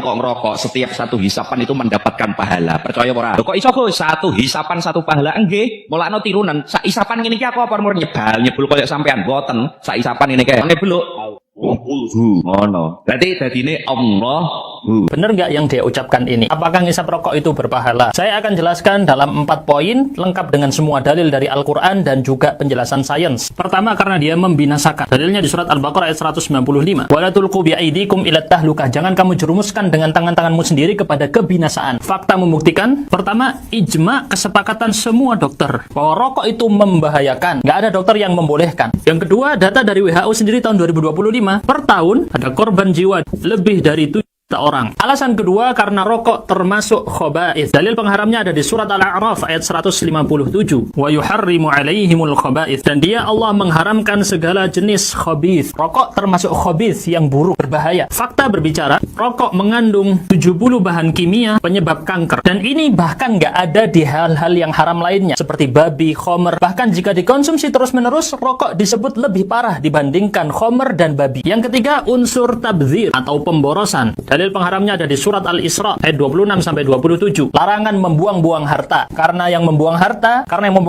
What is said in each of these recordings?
kok ngerokok setiap satu hisapan itu mendapatkan pahala. Percaya ora? Kok iso kok satu hisapan satu pahala? Nggih, mulakno tirunan. Sak hisapan ngene iki aku apa mur nyebul koyo sampean boten. Sak hisapan ngene iki ngebuluk. Ngono. Berarti dadine Allah. Benar nggak yang dia ucapkan ini? Apakah ngisap rokok itu berpahala? Saya akan jelaskan dalam 4 poin, lengkap dengan semua dalil dari Al-Quran dan juga penjelasan sains. Pertama, karena dia membinasakan. Dalilnya di surat Al-Baqarah ayat 195. Wala tulqu bi'aidikum ila tahlukah. Jangan kamu jerumuskan dengan tangan-tanganmu sendiri kepada kebinasaan. Fakta membuktikan. Pertama, ijma kesepakatan semua dokter bahwa rokok itu membahayakan. Nggak ada dokter yang membolehkan. Yang kedua, data dari WHO sendiri tahun 2025, per tahun ada korban jiwa lebih dari 7 orang. Alasan kedua, karena rokok termasuk khaba'ith. Dalil pengharamnya ada di surat Al-A'raf ayat 157. Wa yuharrimu 'alaihimul khaba'ith. Dan dia Allah mengharamkan segala jenis khabith. Rokok termasuk khabith yang buruk, berbahaya. Fakta berbicara, rokok mengandung 70 bahan kimia penyebab kanker. Dan ini bahkan nggak ada di hal-hal yang haram lainnya seperti babi, khomer. Bahkan jika dikonsumsi terus-menerus, rokok disebut lebih parah dibandingkan khomer dan babi. Yang ketiga, unsur tabdzir atau pemborosan. Dalil pengharamnya ada di surat Al-Isra ayat 26-27. Larangan membuang-buang harta. Karena yang membuang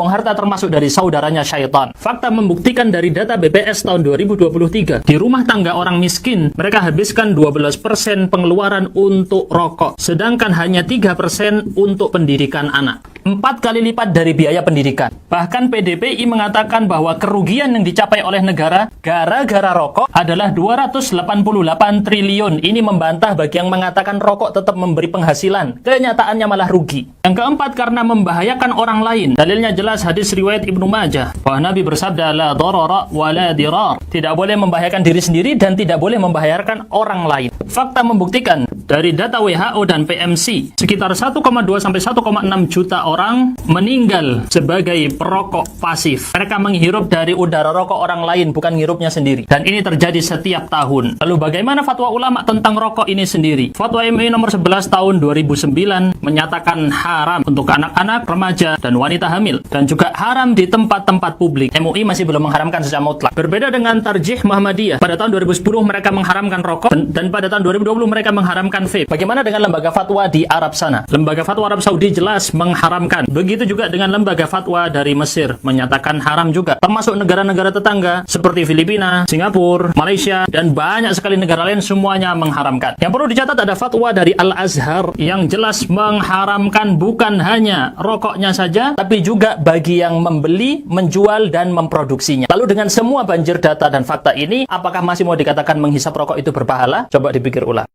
harta termasuk dari saudaranya syaitan. Fakta membuktikan dari data BPS tahun 2023. Di rumah tangga orang miskin, mereka habiskan 12% pengeluaran untuk rokok. Sedangkan hanya 3% untuk pendidikan anak. 4 kali lipat dari biaya pendidikan. Bahkan PDPI mengatakan bahwa kerugian yang dicapai oleh negara gara-gara rokok adalah 288 triliun. Ini membantah bagi yang mengatakan rokok tetap memberi penghasilan. Kenyataannya malah rugi. Yang keempat, karena membahayakan orang lain. Dalilnya jelas hadis riwayat Ibnu Majah bahwa Nabi bersabda, la darara wa la dirar. Tidak boleh membahayakan diri sendiri dan tidak boleh membahayakan orang lain. Fakta membuktikan dari data WHO dan PMC, sekitar 1,2 sampai 1,6 juta orang meninggal sebagai perokok pasif. Mereka menghirup dari udara rokok orang lain, bukan ngirupnya sendiri. Dan ini terjadi setiap tahun. Lalu bagaimana fatwa ulama tentang rokok ini sendiri? Fatwa MUI nomor 11 tahun 2009 menyatakan haram untuk anak-anak, remaja, dan wanita hamil. Dan juga haram di tempat-tempat publik. MUI masih belum mengharamkan secara mutlak. Berbeda dengan Tarjih Muhammadiyah. Pada tahun 2010 mereka mengharamkan rokok, dan pada tahun 2020 mereka mengharamkan vape. Bagaimana dengan lembaga fatwa di Arab sana? Lembaga fatwa Arab Saudi jelas mengharamkan. Begitu juga dengan lembaga fatwa dari Mesir, menyatakan haram juga. Termasuk negara-negara tetangga seperti Filipina, Singapura, Malaysia, dan banyak sekali negara lain semuanya mengharamkan. Yang perlu dicatat ada fatwa dari Al-Azhar yang jelas mengharamkan bukan hanya rokoknya saja, tapi juga bagi yang membeli, menjual, dan memproduksinya. Lalu dengan semua banjir data dan fakta ini, apakah masih mau dikatakan menghisap rokok itu berpahala? Coba dipikir ulang.